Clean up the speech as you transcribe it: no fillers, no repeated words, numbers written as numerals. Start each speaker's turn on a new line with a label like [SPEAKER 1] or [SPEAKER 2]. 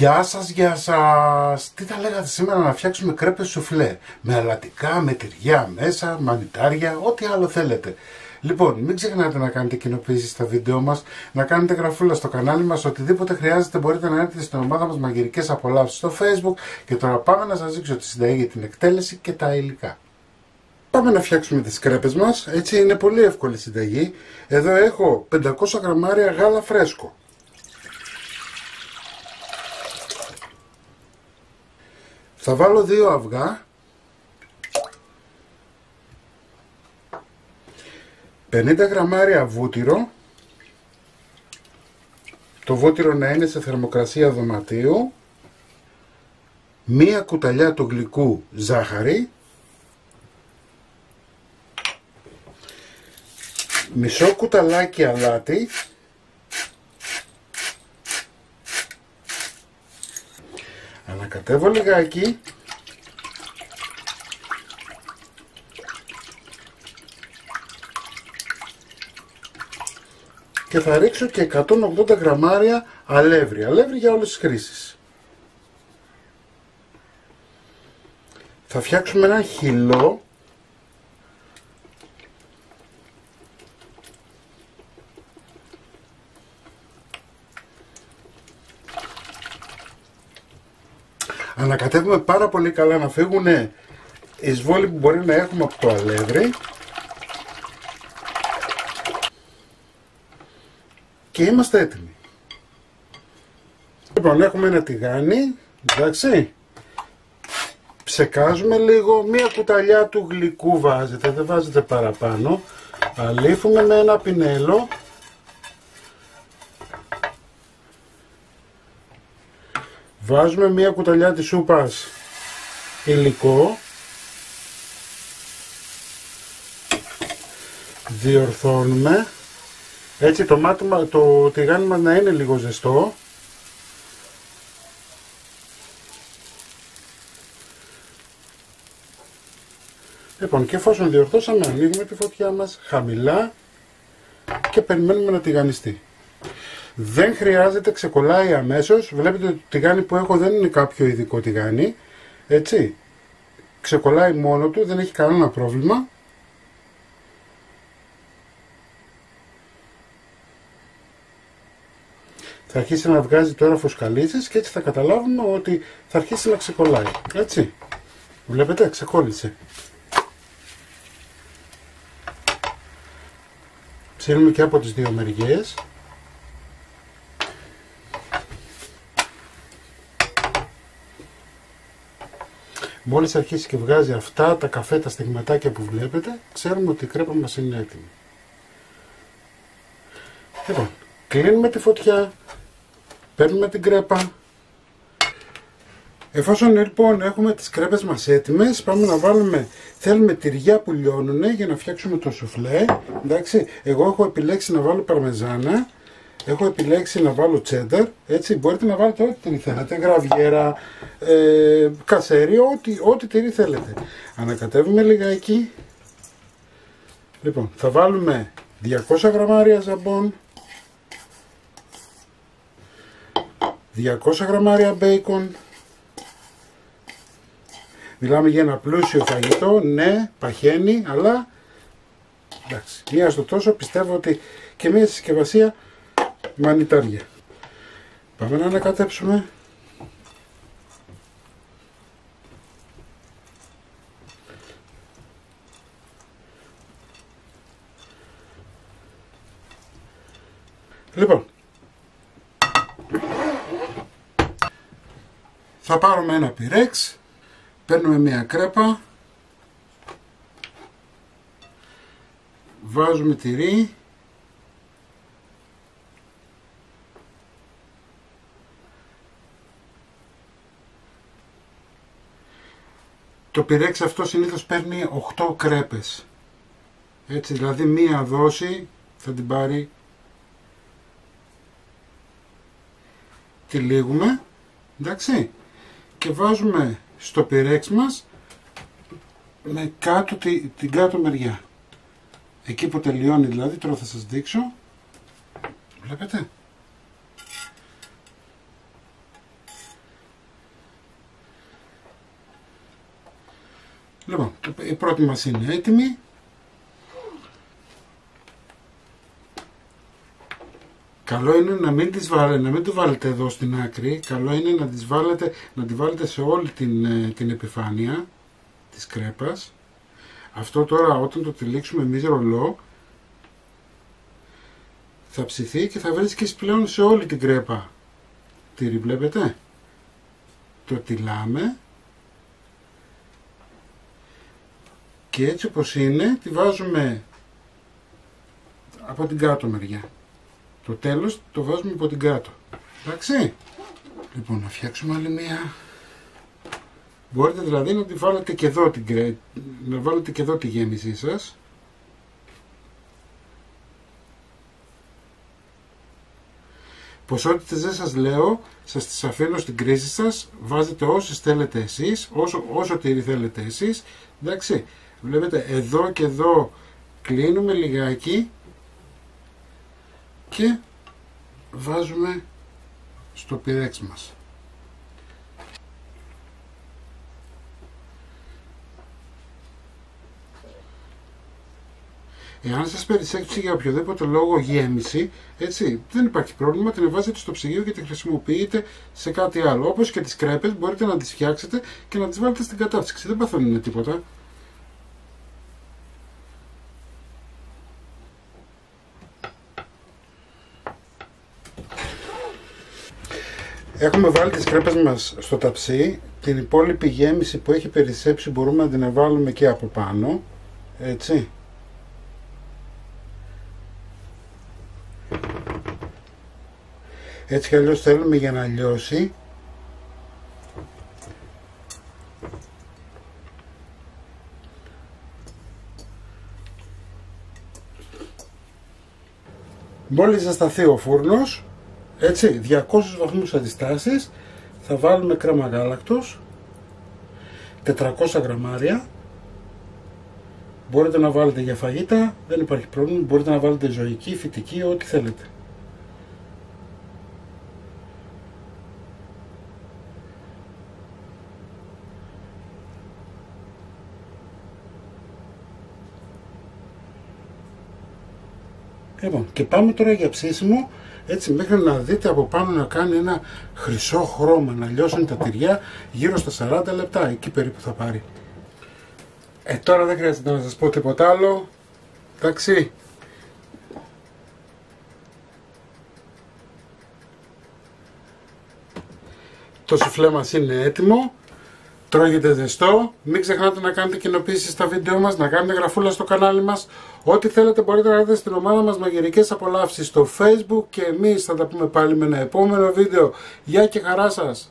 [SPEAKER 1] Γεια σας, γεια σας! Τι θα λέγατε σήμερα να φτιάξουμε κρέπες σουφλέ? Με αλατικά, με τυριά μέσα, μανιτάρια, ό,τι άλλο θέλετε. Λοιπόν, μην ξεχνάτε να κάνετε κοινοποίηση στα βίντεο μας, να κάνετε γραφούλα στο κανάλι μας, οτιδήποτε χρειάζεται μπορείτε να έρθετε στην ομάδα μας Μαγειρικές Απολαύσεις στο Facebook. Και τώρα πάμε να σας δείξω τη συνταγή για την εκτέλεση και τα υλικά. Πάμε να φτιάξουμε τις κρέπες μας, έτσι είναι πολύ εύκολη συνταγή. Εδώ έχω 500 γραμμάρια γάλα φρέσκο. Θα βάλω 2 αυγά, 50 γραμμάρια βούτυρο, το βούτυρο να είναι σε θερμοκρασία δωματίου, 1 κουταλιά του γλυκού ζάχαρη, μισό κουταλάκι αλάτι, ανακατεύω λιγάκι και θα ρίξω και 180 γραμμάρια αλεύρι, αλεύρι για όλες τις χρήσεις. Θα φτιάξουμε ένα χυλό ανακατεύουμε πάρα πολύ καλά να φύγουν οι σβόλοι που μπορεί να έχουμε από το αλεύρι και είμαστε έτοιμοι. Λοιπόν, έχουμε ένα τηγάνι, εντάξει, ψεκάζουμε λίγο, 1 κουταλιά του γλυκού βάζετε, δεν βάζετε παραπάνω, αλείφουμε με ένα πινέλο. Βάζουμε 1 κουταλιά της σούπας υλικό, διορθώνουμε, έτσι το τηγάνι μας να είναι λίγο ζεστό. Λοιπόν, και εφόσον διορθώσαμε ανοίγουμε τη φωτιά μας χαμηλά και περιμένουμε να τηγανιστεί. Δεν χρειάζεται, ξεκολλάει αμέσως. Βλέπετε ότι το τηγάνι που έχω δεν είναι κάποιο ειδικό τηγάνι. Έτσι. Ξεκολλάει μόνο του, δεν έχει κανένα πρόβλημα. Θα αρχίσει να βγάζει τώρα φουσκαλίτσες και έτσι θα καταλάβουμε ότι θα αρχίσει να ξεκολλάει. Έτσι. Βλέπετε, ξεκόλλησε. Ψήνουμε και από τις δύο μεριές. Μόλις αρχίσει και βγάζει αυτά τα καφέ, τα στεγματάκια που βλέπετε, ξέρουμε ότι η κρέπα μας είναι έτοιμη. Λοιπόν, κλείνουμε τη φωτιά, παίρνουμε την κρέπα. Εφόσον λοιπόν έχουμε τις κρέπες μας έτοιμες, πάμε να βάλουμε, θέλουμε τυριά που λιώνουν για να φτιάξουμε το σουφλέ. Εντάξει, εγώ έχω επιλέξει να βάλω παρμεζάνα. Έχω επιλέξει να βάλω τσένταρ, έτσι μπορείτε να βάλετε ό,τι τυρί θέλετε, γραβιέρα, κασέρι, ό,τι τυρί θέλετε. Ανακατεύουμε λιγάκι. Λοιπόν, θα βάλουμε 200 γραμμάρια ζαμπόν, 200 γραμμάρια μπέικον. Μιλάμε για ένα πλούσιο φαγητό, ναι, παχαίνει, αλλά εντάξει, μία στο τόσο πιστεύω ότι και μία συσκευασία μανιτάρια. Πάμε να ανακατέψουμε. Λοιπόν, θα πάρουμε ένα πυρέξ, παίρνουμε μια κρέπα, βάζουμε τυρί, το πυρέξ αυτό συνήθως παίρνει 8 κρέπες, έτσι, δηλαδή μία δόση θα την πάρει, τη λύγουμε, εντάξει, και βάζουμε στο πυρέξ μας με κάτω την κάτω μεριά, εκεί που τελειώνει δηλαδή, τώρα θα σας δείξω, βλέπετε, Λοιπόν, η πρώτη μας είναι έτοιμη. Καλό είναι να μην το βάλετε εδώ στην άκρη. Καλό είναι να τη βάλετε σε όλη την επιφάνεια της κρέπας. Αυτό τώρα όταν το τυλίξουμε εμείς ρολό θα ψηθεί και θα βρίσκεις πλέον σε όλη την κρέπα. Τυρί, βλέπετε. Το τυλάμε και έτσι όπως είναι τη βάζουμε από την κάτω μεριά. Το τέλος το βάζουμε από την κάτω. Εντάξει. Λοιπόν, να φτιάξουμε άλλη μία. Μπορείτε δηλαδή να τη βάλετε και εδώ να βάλετε και εδώ τη γέμισή σας. Ποσότητες δεν σας λέω, σας τις αφήνω στην κρίση σας, βάζετε όσες θέλετε εσείς, όσο τυρί θέλετε εσείς, εντάξει. Βλέπετε εδώ και εδώ κλείνουμε λιγάκι και βάζουμε στο πυρέξ μας. Εάν σας περισσέψει για οποιοδήποτε λόγο γέμιση, έτσι, δεν υπάρχει πρόβλημα, την βάζετε στο ψυγείο και τη χρησιμοποιείτε σε κάτι άλλο. Όπως και τις κρέπες μπορείτε να τις φτιάξετε και να τις βάλετε στην κατάψυξη, δεν παθαίνουν τίποτα. Έχουμε βάλει τις κρέπες μας στο ταψί, την υπόλοιπη γέμιση που έχει περισσέψει μπορούμε να την βάλουμε και από πάνω, έτσι. Έτσι κι αλλιώς θέλουμε για να λιώσει. Μόλις ζεσταθεί ο φούρνος, έτσι, 200 βαθμούς αντιστάσεις, θα βάλουμε κρέμα γάλακτος, 400 γραμμάρια. Μπορείτε να βάλετε για φαγητά, δεν υπάρχει πρόβλημα, μπορείτε να βάλετε ζωική, φυτική, ό,τι θέλετε. Λοιπόν, και πάμε τώρα για ψήσιμο, έτσι μέχρι να δείτε από πάνω να κάνει ένα χρυσό χρώμα, να λιώσουν τα τυριά γύρω στα 40 λεπτά, εκεί περίπου θα πάρει. Τώρα δεν χρειάζεται να σας πω τίποτα άλλο, εντάξει. Το σουφλέ μας είναι έτοιμο. Τρώγεται ζεστό, μην ξεχνάτε να κάνετε κοινοποίησεις στα βίντεο μας, να κάνετε γραφούλα στο κανάλι μας. Ό,τι θέλετε μπορείτε να δείτε στην ομάδα μας Μαγειρικές Απολαύσεις στο Facebook και εμείς θα τα πούμε πάλι με ένα επόμενο βίντεο. Γεια και χαρά σας!